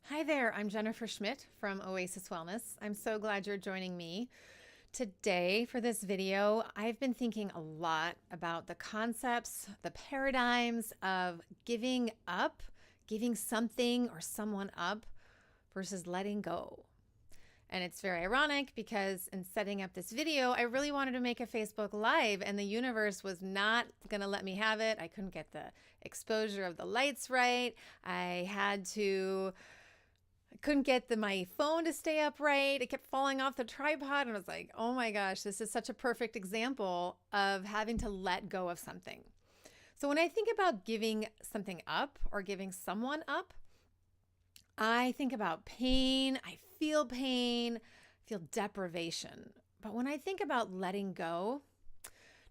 Hi there, I'm Jennifer Schmidt from Oasis Wellness. I'm so glad you're joining me today for this video. I've been thinking a lot about the concepts, the paradigms of giving up, giving something or someone up versus letting go. And it's very ironic because in setting up this video, I really wanted to make a Facebook Live and the universe was not going to let me have it. I couldn't get the exposure of the lights right. I couldn't get my phone to stay upright. It kept falling off the tripod. And I was like, oh my gosh, this is such a perfect example of having to let go of something. So when I think about giving something up or giving someone up, I think about pain. I feel pain, feel deprivation. But when I think about letting go,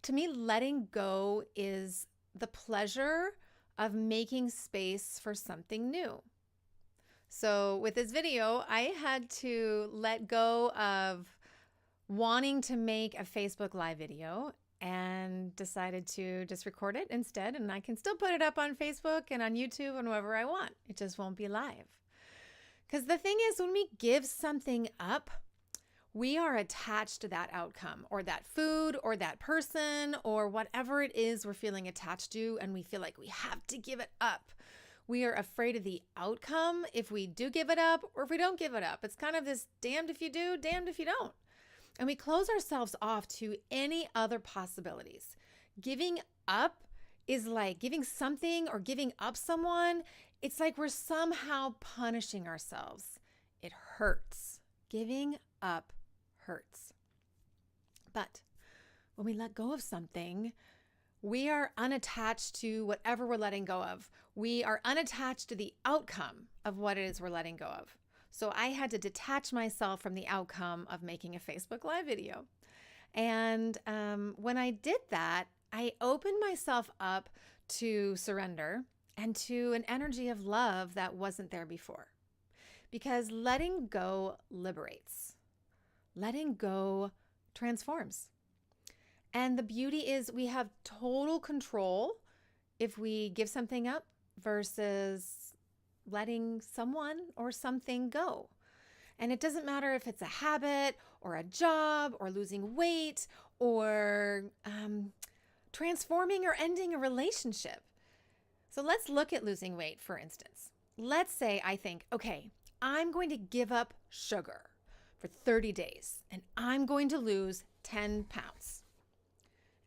to me, letting go is the pleasure of making space for something new. So with this video, I had to let go of wanting to make a Facebook Live video and decided to just record it instead. And I can still put it up on Facebook and on YouTube and wherever I want. It just won't be live. Because the thing is, when we give something up, we are attached to that outcome or that food or that person or whatever it is we're feeling attached to, and we feel like we have to give it up. We are afraid of the outcome if we do give it up or if we don't give it up. It's kind of this damned if you do, damned if you don't. And we close ourselves off to any other possibilities. Giving up is like giving something or giving up someone. It's like we're somehow punishing ourselves. It hurts. Giving up hurts. But when we let go of something, we are unattached to whatever we're letting go of. We are unattached to the outcome of what it is we're letting go of. So I had to detach myself from the outcome of making a Facebook Live video. And when I did that, I opened myself up to surrender and to an energy of love that wasn't there before. Because letting go liberates. Letting go transforms. And the beauty is we have total control if we give something up versus letting someone or something go. And it doesn't matter if it's a habit or a job or losing weight or transforming or ending a relationship. So let's look at losing weight, for instance. Let's say I think, okay, I'm going to give up sugar for 30 days and I'm going to lose 10 pounds.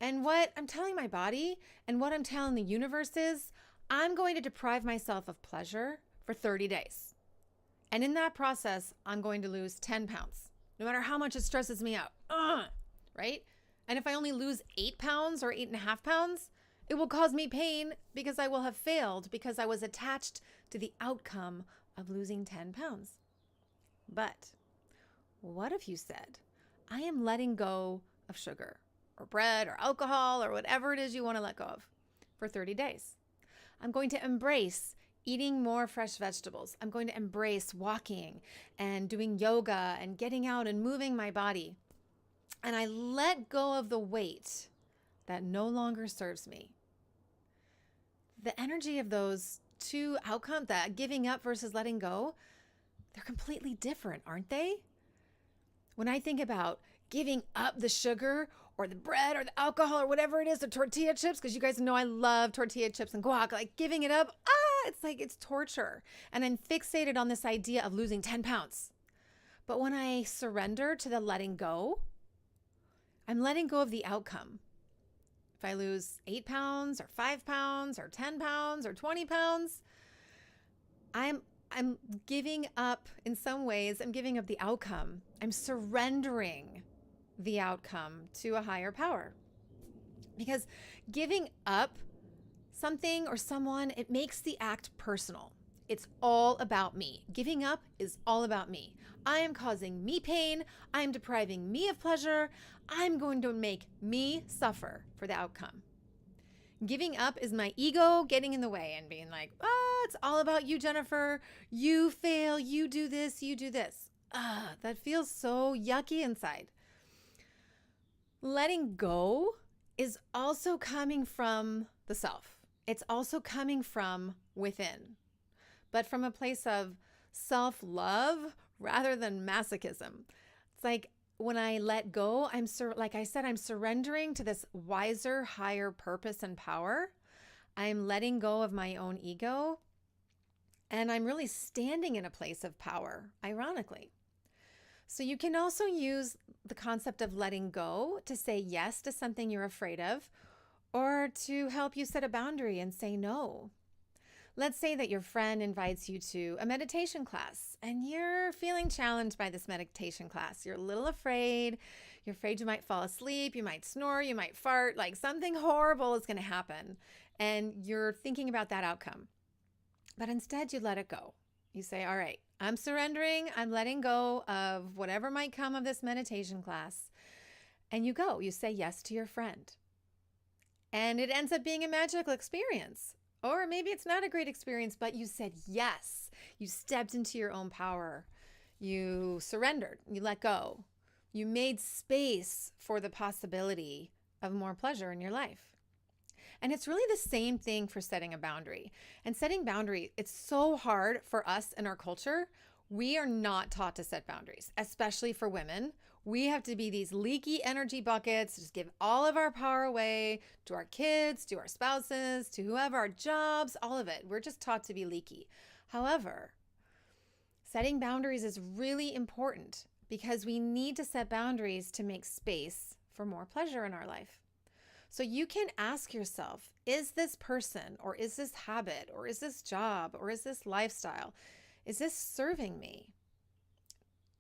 And what I'm telling my body and what I'm telling the universe is I'm going to deprive myself of pleasure for 30 days. And in that process, I'm going to lose 10 pounds, no matter how much it stresses me out, right? And if I only lose 8 pounds or 8.5 pounds, it will cause me pain because I will have failed because I was attached to the outcome of losing 10 pounds. But what if you said, I am letting go of sugar or bread or alcohol or whatever it is you want to let go of for 30 days. I'm going to embrace eating more fresh vegetables. I'm going to embrace walking and doing yoga and getting out and moving my body. And I let go of the weight that no longer serves me. The energy of those two outcomes, that giving up versus letting go, they're completely different, aren't they? When I think about giving up the sugar or the bread or the alcohol or whatever it is, the tortilla chips, because you guys know I love tortilla chips and guac, like giving it up, it's like it's torture. And I'm fixated on this idea of losing 10 pounds. But when I surrender to the letting go, I'm letting go of the outcome. If I lose 8 pounds or 5 pounds or 10 pounds or 20 pounds, I'm giving up in some ways. I'm giving up the outcome. I'm surrendering the outcome to a higher power. Because giving up something or someone, it makes the act personal. It's all about me. Giving up is all about me. I am causing me pain. I am depriving me of pleasure. I'm going to make me suffer for the outcome. Giving up is my ego getting in the way and being like, it's all about you, Jennifer. You fail. You do this. You do this. That feels so yucky inside. Letting go is also coming from the self. It's also coming from within, but from a place of self-love rather than masochism. It's like when I let go, like I said, I'm surrendering to this wiser, higher purpose and power. I'm letting go of my own ego, and I'm really standing in a place of power, ironically. So you can also use the concept of letting go to say yes to something you're afraid of, or to help you set a boundary and say no. Let's say that your friend invites you to a meditation class and you're feeling challenged by this meditation class. You're a little afraid. You're afraid you might fall asleep, you might snore, you might fart, like something horrible is going to happen. And you're thinking about that outcome. But instead you let it go. You say, all right, I'm surrendering. I'm letting go of whatever might come of this meditation class. And you go, you say yes to your friend. And it ends up being a magical experience. Or maybe it's not a great experience, but you said yes. You stepped into your own power. You surrendered. You let go. You made space for the possibility of more pleasure in your life. And it's really the same thing for setting a boundary. And setting boundary, it's so hard for us in our culture. We are not taught to set boundaries, especially for women. We have to be these leaky energy buckets, just give all of our power away to our kids, to our spouses, to whoever, our jobs, all of it. We're just taught to be leaky. However, setting boundaries is really important because we need to set boundaries to make space for more pleasure in our life. So you can ask yourself, is this person or is this habit or is this job or is this lifestyle, is this serving me?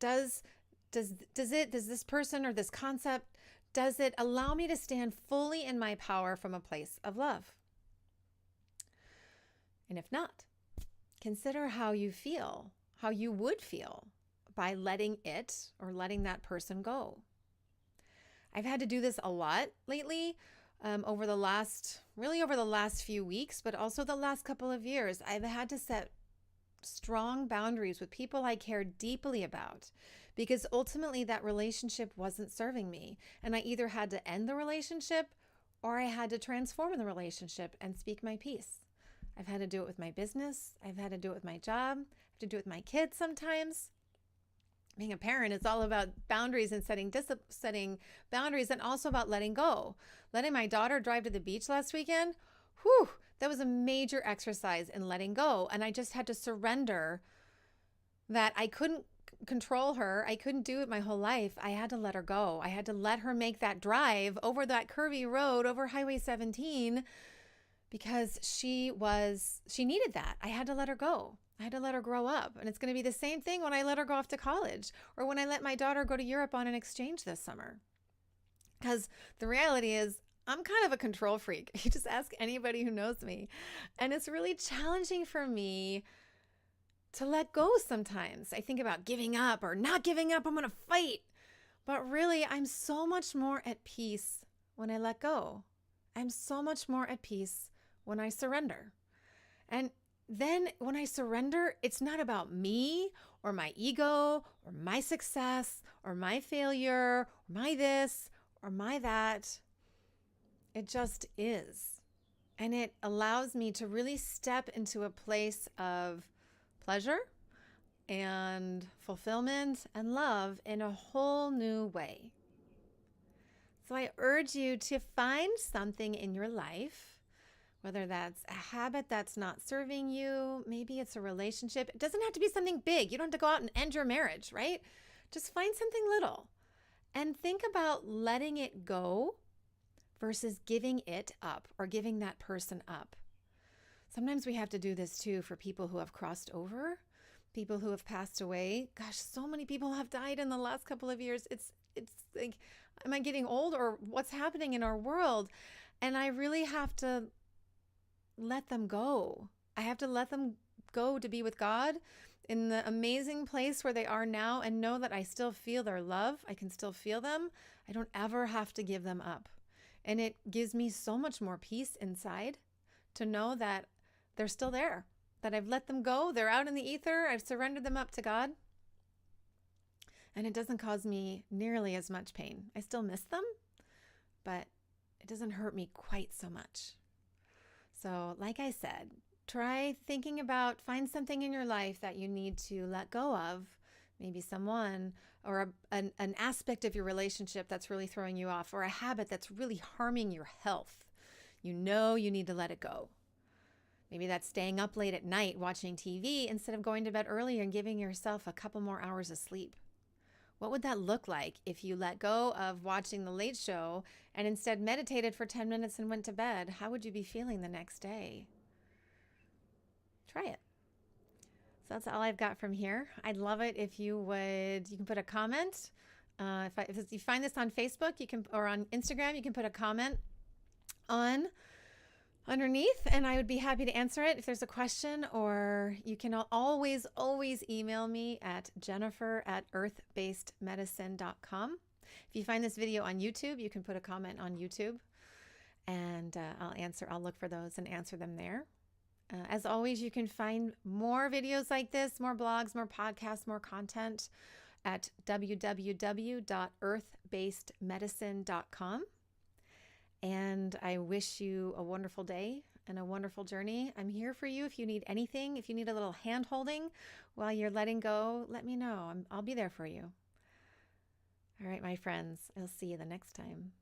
Does this person or this concept, does it allow me to stand fully in my power from a place of love? And if not, consider how you feel, how you would feel by letting it or letting that person go. I've had to do this a lot lately. Over the last few weeks, but also the last couple of years, I've had to set strong boundaries with people I care deeply about because ultimately that relationship wasn't serving me. And I either had to end the relationship or I had to transform the relationship and speak my piece. I've had to do it with my business. I've had to do it with my job. I have to do it with my kids sometimes. Being a parent is all about boundaries and setting boundaries, and also about letting go. Letting my daughter drive to the beach last weekend, that was a major exercise in letting go. And I just had to surrender that I couldn't control her. I couldn't do it my whole life. I had to let her go. I had to let her make that drive over that curvy road over Highway 17 because she needed that. I had to let her go. I had to let her grow up. And it's going to be the same thing when I let her go off to college or when I let my daughter go to Europe on an exchange this summer. Because the reality is I'm kind of a control freak. You just ask anybody who knows me. And it's really challenging for me to let go sometimes. I think about giving up or not giving up. I'm going to fight. But really, I'm so much more at peace when I let go. I'm so much more at peace when I surrender. And then when I surrender, it's not about me or my ego or my success or my failure or my this or my that. It just is. And it allows me to really step into a place of pleasure and fulfillment and love in a whole new way. So I urge you to find something in your life, whether that's a habit that's not serving you, maybe it's a relationship. It doesn't have to be something big. You don't have to go out and end your marriage, right? Just find something little and think about letting it go versus giving it up or giving that person up. Sometimes we have to do this too for people who have crossed over, people who have passed away. Gosh, so many people have died in the last couple of years. It's like, am I getting old or what's happening in our world? And I really have to let them go. I have to let them go to be with God in the amazing place where they are now and know that I still feel their love. I can still feel them. I don't ever have to give them up. And it gives me so much more peace inside to know that they're still there, that I've let them go. They're out in the ether. I've surrendered them up to God. And it doesn't cause me nearly as much pain. I still miss them, but it doesn't hurt me quite so much. So like I said, Try thinking about, find something in your life that you need to let go of, maybe someone or an aspect of your relationship that's really throwing you off, or a habit that's really harming your health. You know you need to let it go. Maybe that's staying up late at night watching TV instead of going to bed earlier and giving yourself a couple more hours of sleep. What would that look like if you let go of watching the late show and instead meditated for 10 minutes and went to bed? How would you be feeling the next day? Try it. So that's all I've got from here. I'd love it if you can put a comment. If you find this on Facebook, or on Instagram, you can put a comment underneath, and I would be happy to answer it if there's a question. Or you can always email me at jennifer@earthbasedmedicine.com. If you find this video on YouTube, you can put a comment on YouTube, and I'll look for those and answer them there. As always, you can find more videos like this, more blogs, more podcasts, more content at www.earthbasedmedicine.com. And I wish you a wonderful day and a wonderful journey. I'm here for you if you need anything. If you need a little hand holding while you're letting go, let me know. I'll be there for you. All right, my friends, I'll see you the next time.